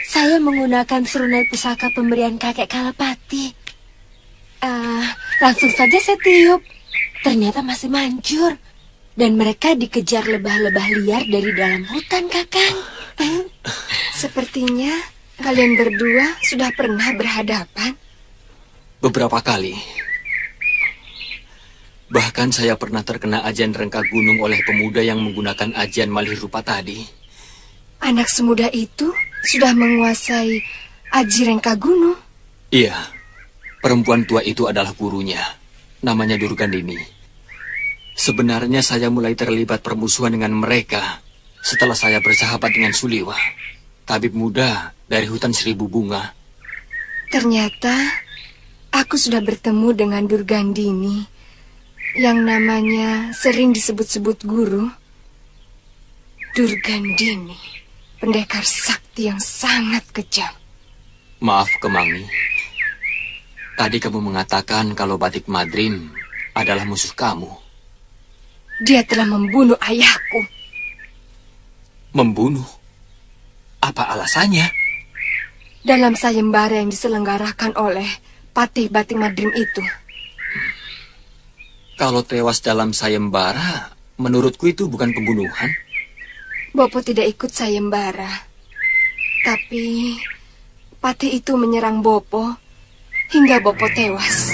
S8: Saya menggunakan serunai pusaka pemberian kakek Kalapati. Langsung saja saya tiup. Ternyata masih manjur. Dan mereka dikejar lebah-lebah liar dari dalam hutan, Kakang. Sepertinya kalian berdua sudah pernah berhadapan.
S12: Beberapa kali. Bahkan saya pernah terkena ajian rengka gunung oleh pemuda yang menggunakan ajian malih rupa tadi.
S8: Anak semuda itu sudah menguasai aji rengka gunung.
S12: Iya, perempuan tua itu adalah gurunya. Namanya Durgandini. Sebenarnya saya mulai terlibat permusuhan dengan mereka setelah saya bersahabat dengan Suliwa, tabib muda dari hutan Seribu Bunga.
S8: Ternyata aku sudah bertemu dengan Durgandini yang namanya sering disebut-sebut guru. Durgandini, pendekar sakti yang sangat kejam.
S12: Maaf, Kemangi. Tadi kamu mengatakan kalau Batik Madrim adalah musuh kamu.
S8: Dia telah membunuh ayahku.
S12: Membunuh? Apa alasannya?
S8: Dalam sayembara yang diselenggarakan oleh Patih Batik Madrim itu.
S12: Kalau tewas dalam sayembara, menurutku itu bukan pembunuhan.
S8: Bopo tidak ikut sayembara. Tapi Patih itu menyerang Bopo hingga Bopo tewas.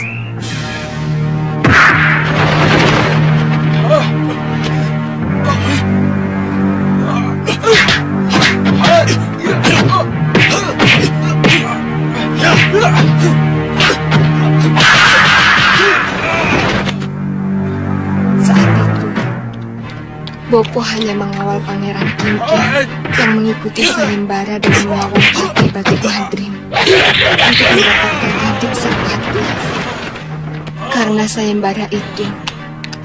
S8: Saat itu, Bopo hanya mengawal Pangeran Kinkin yang mengikuti sayembara dengan melawan Patih Batik Madrim untuk mendapatkan adik Sepati. Karena sayembara itu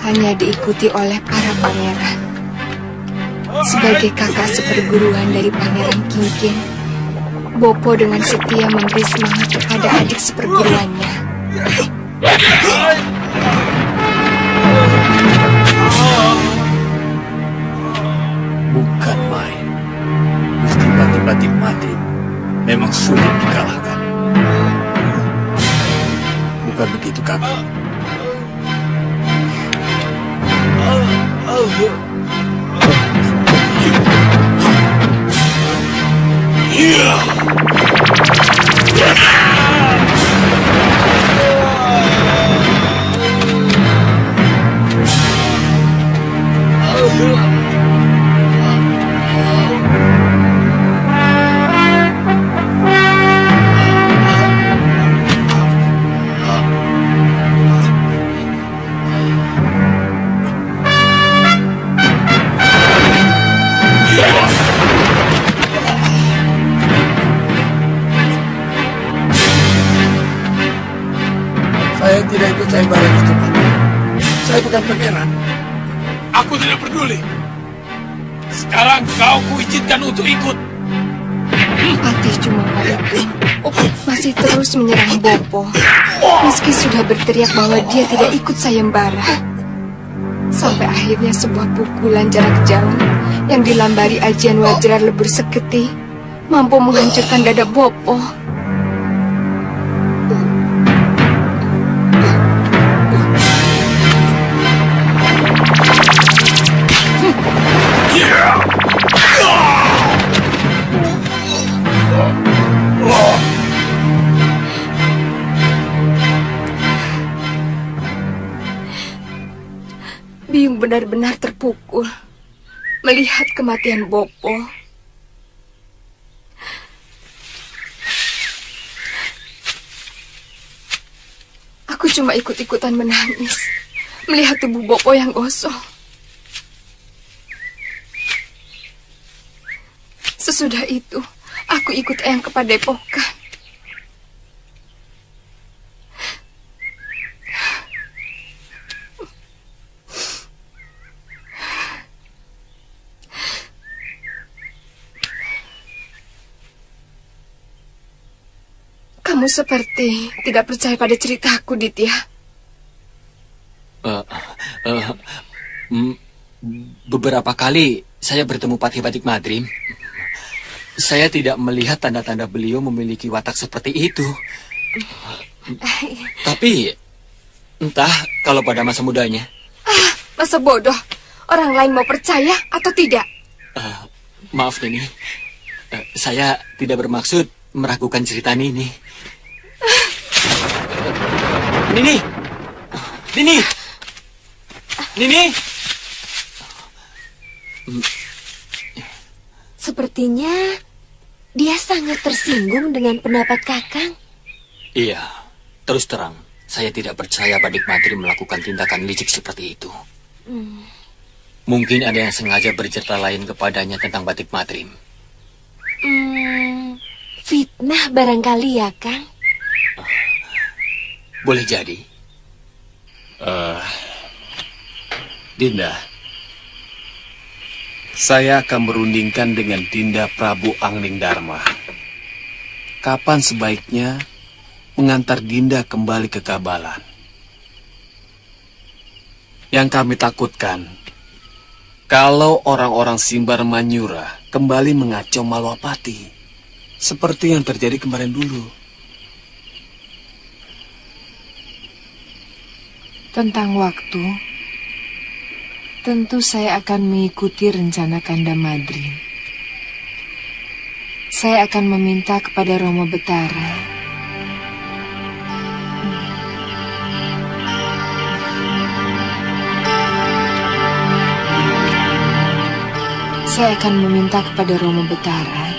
S8: hanya diikuti oleh para pangeran. Sebagai kakak seperguruan dari Pangeran Kinkin, Bopo dengan setia memberi semangat kepada adik seperguruannya.
S11: Bukan main. Gusti Batik Madrim memang sulit dikalahkan. Bukan begitu, kakak?
S1: Saya tidak ikut sayembara itu, Patih. Saya bukan pangeran. Aku tidak peduli. Sekarang kau kuizinkan untuk ikut.
S8: Patih Jumawa itu masih terus menyerang Bopo, meski sudah berteriak bahwa dia tidak ikut sayembara. Sampai akhirnya sebuah pukulan jarak jauh yang dilambari ajian wajra lebur seketi mampu menghancurkan dada Bopo. Biung benar-benar terpukul melihat kematian Bopo. Aku cuma ikut-ikutan menangis melihat tubuh Bopo yang gosong. Sesudah itu, aku ikut Eyang ke Padepokan. Kamu seperti tidak percaya pada ceritaku, Ditya.
S12: Beberapa kali saya bertemu Patih Batik Madrim. Saya tidak melihat tanda-tanda beliau memiliki watak seperti itu. Tapi, entah kalau pada masa mudanya.
S8: Masa bodoh. Orang lain mau percaya atau tidak?
S12: Maaf, Nini. Saya tidak bermaksud meragukan cerita Nini. Nini! Nini! Nini!
S7: Sepertinya dia sangat tersinggung dengan pendapat Kakang.
S12: Iya, terus terang, saya tidak percaya Badik Madrim melakukan tindakan licik seperti itu. Mungkin ada yang sengaja bercerita lain kepadanya tentang Badik Madrim.
S7: Fitnah barangkali ya, Kang?
S12: Boleh jadi.
S9: Dinda, saya akan berundingkan dengan Dinda Prabu Angling Dharma. Kapan sebaiknya mengantar Dinda kembali ke Kabalan? Yang kami takutkan, kalau orang-orang Simbar Manyura kembali mengacau Malwapati, seperti yang terjadi kemarin dulu.
S10: Tentang waktu, tentu saya akan mengikuti rencana Kanda Madrim. Saya akan meminta kepada Romo Betara. Saya akan meminta kepada Romo Betara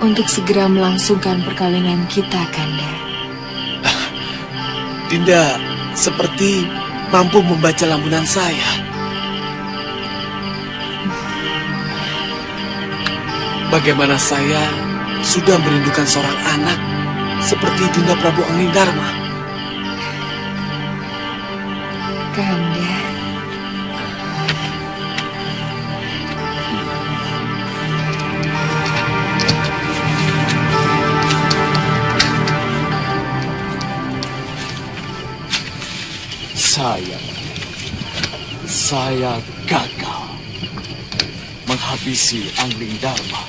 S10: untuk segera melangsungkan perkawinan kita, Kanda.
S9: Dinda seperti mampu membaca lamunan saya. Bagaimana saya sudah merindukan seorang anak seperti Dinda Prabu Angling Dharma.
S10: Kanda.
S11: Saya gagal menghabisi Angling Dharma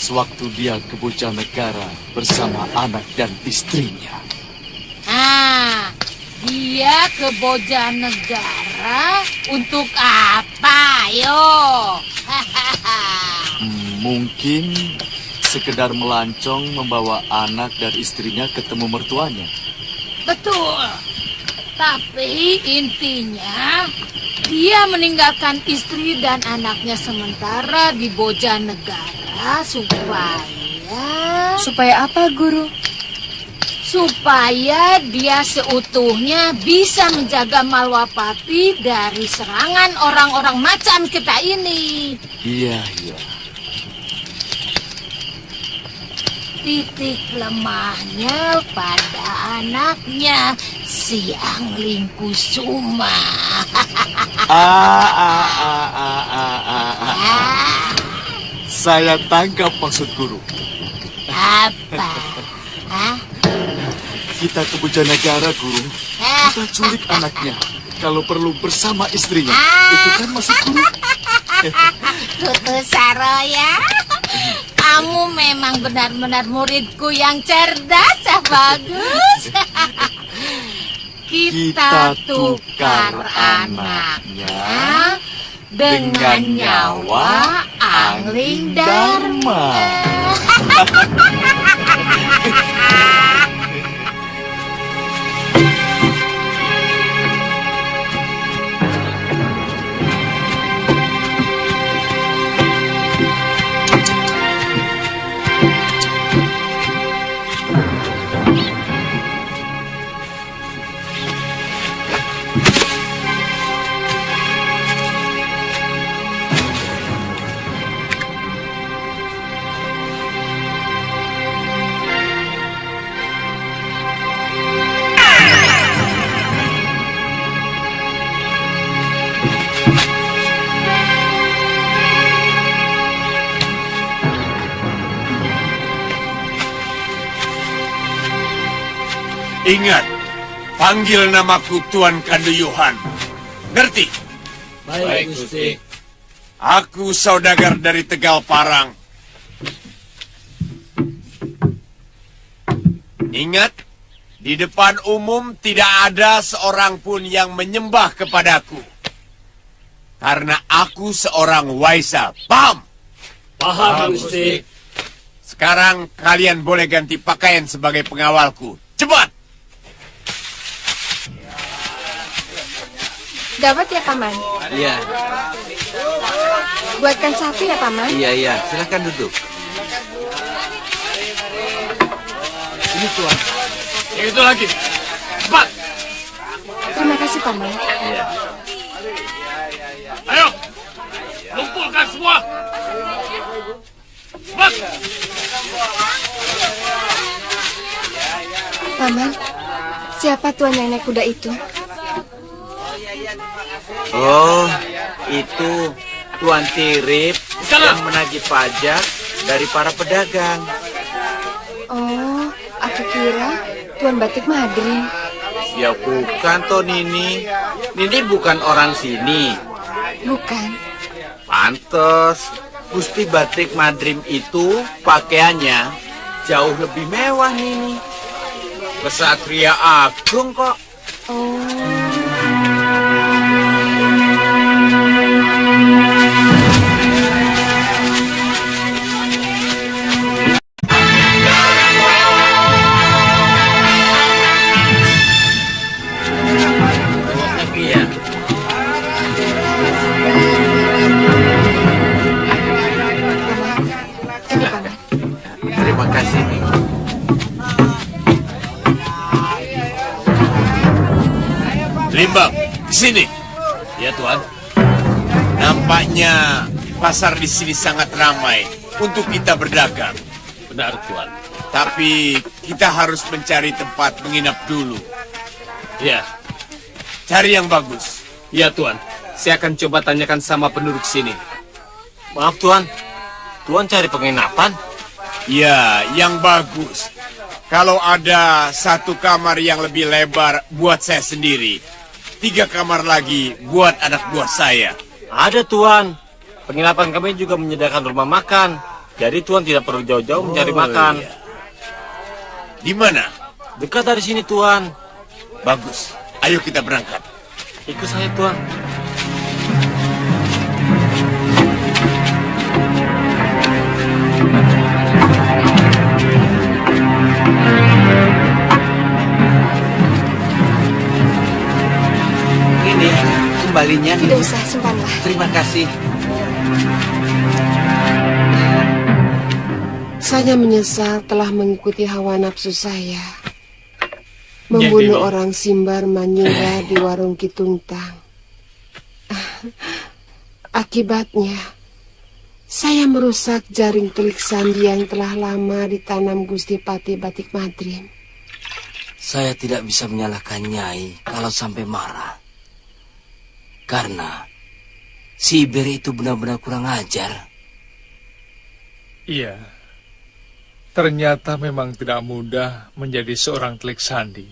S11: sewaktu dia ke Bojanegara bersama anak dan istrinya.
S2: Dia ke Bojanegara untuk apa, yo?
S11: Mungkin sekedar melancong membawa anak dan istrinya ketemu mertuanya.
S2: Betul. Tapi intinya dia meninggalkan istri dan anaknya sementara di Bojanegara
S10: supaya apa, Guru?
S2: Supaya dia seutuhnya bisa menjaga Malwapati dari serangan orang-orang macam kita ini.
S11: Iya.
S2: Titik lemahnya pada anaknya, si Angling Kusuma.
S11: Saya tangkap maksud guru.
S2: Apa?
S11: Kita ke Bojanegara, Guru. Kita culik anaknya. Kalau perlu bersama istrinya. Itu kan maksud guru.
S2: Kutu Saroya, kamu memang benar-benar muridku yang cerdas, bagus. Kita tukar anaknya dengan nyawa Angling Dharma.
S3: Ingat, panggil namaku Tuan Kanduyuhan. Ngerti?
S12: Baik, Gusti.
S3: Aku saudagar dari Tegal Parang. Ingat, di depan umum tidak ada seorang pun yang menyembah kepadaku. Karena aku seorang Waisa. Paham?
S12: Paham, Gusti.
S3: Sekarang kalian boleh ganti pakaian sebagai pengawalku. Cepat!
S8: Dapat ya, Paman?
S5: Iya,
S8: Buatkan satu ya, Paman?
S5: iya. Silahkan duduk. Ini Tuan.
S1: Yang itu lagi. Cepat!
S8: Terima kasih, Paman.
S5: Iya.
S1: Ayo! Kumpulkan semua! Cepat!
S8: Paman, siapa tuan yang naik kuda itu?
S5: Oh, itu Tuan Tirip yang menagih pajak dari para pedagang.
S8: Oh, aku kira Tuan Batik Madrim.
S5: Ya bukan toh Nini. Nini bukan orang sini.
S8: Bukan.
S5: Pantes, Gusti Batik Madrim itu pakaiannya jauh lebih mewah Nini. Kesatria agung kok.
S8: Oh.
S5: Iya.
S8: Ini, Paman.
S5: Terima kasih Nini.
S3: Limbang, sini.
S9: Ya, Tuan.
S3: Nampaknya pasar di sini sangat ramai untuk kita berdagang.
S9: Benar, Tuan.
S3: Tapi kita harus mencari tempat menginap dulu.
S9: Ya,
S3: Cari yang bagus.
S9: ya, Tuan. Saya akan coba tanyakan sama penduduk sini.
S5: Maaf Tuan. Tuan cari penginapan?
S3: Ya, yang bagus. Kalau ada satu kamar yang lebih lebar buat saya sendiri, 3 kamar lagi buat anak buah saya.
S5: Ada Tuan. Penginapan kami juga menyediakan rumah makan. Jadi Tuan tidak perlu jauh-jauh mencari makan.
S3: Iya. Di mana?
S5: Dekat dari sini Tuan.
S3: Bagus. Ayo kita berangkat.
S5: Ikut saya Tuan. Ini kembalinya.
S8: Tidak usah, simpanlah.
S5: Terima kasih.
S4: Saya menyesal telah mengikuti hawa nafsu saya. Membunuh orang Simbar Manyura di warung Kitungtang. Akibatnya, saya merusak jaring telik sandi yang telah lama ditanam Gusti Pati Batik Madrim.
S12: Saya tidak bisa menyalahkan Nyai kalau sampai marah. Karena si Iberi itu benar-benar kurang ajar.
S1: Iya. Ternyata memang tidak mudah menjadi seorang telik sandi.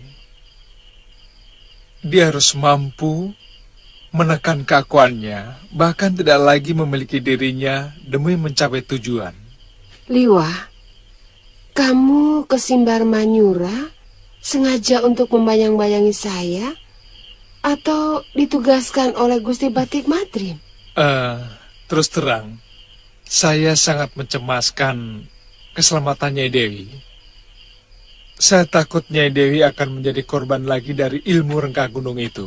S1: Dia harus mampu menekan keakuannya, bahkan tidak lagi memiliki dirinya demi mencapai tujuan.
S4: Liwa, kamu ke Simbar Manyura sengaja untuk membayang-bayangi saya? Atau ditugaskan oleh Gusti Batik Madrim?
S1: Terus terang, saya sangat mencemaskan keselamatan Nyai Dewi. Saya takut Nyai Dewi akan menjadi korban lagi dari ilmu rengkah gunung itu.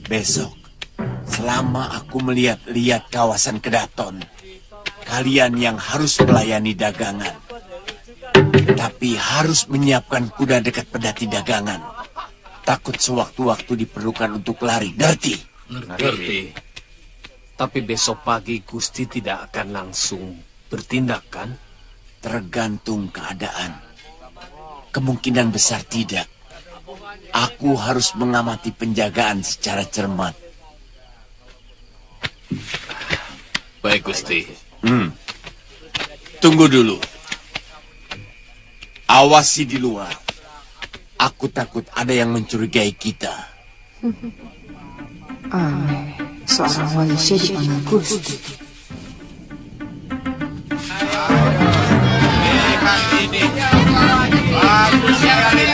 S3: Besok, selama aku melihat-lihat kawasan Kedaton, kalian yang harus melayani dagangan. Tapi harus menyiapkan kuda dekat pedati dagangan. takut sewaktu-waktu diperlukan untuk lari, ngerti?
S9: Ngerti. Tapi besok pagi Gusti tidak akan langsung bertindak, kan?
S3: Tergantung keadaan. Kemungkinan besar tidak. Aku harus mengamati penjagaan secara cermat.
S9: Baik, Gusti.
S3: Tunggu dulu. Awasi di luar. Aku takut ada yang mencurigai kita.
S8: Aneh, seorang Walisya dipanggil Gusti.
S3: Lihat ini. Bagus sekali.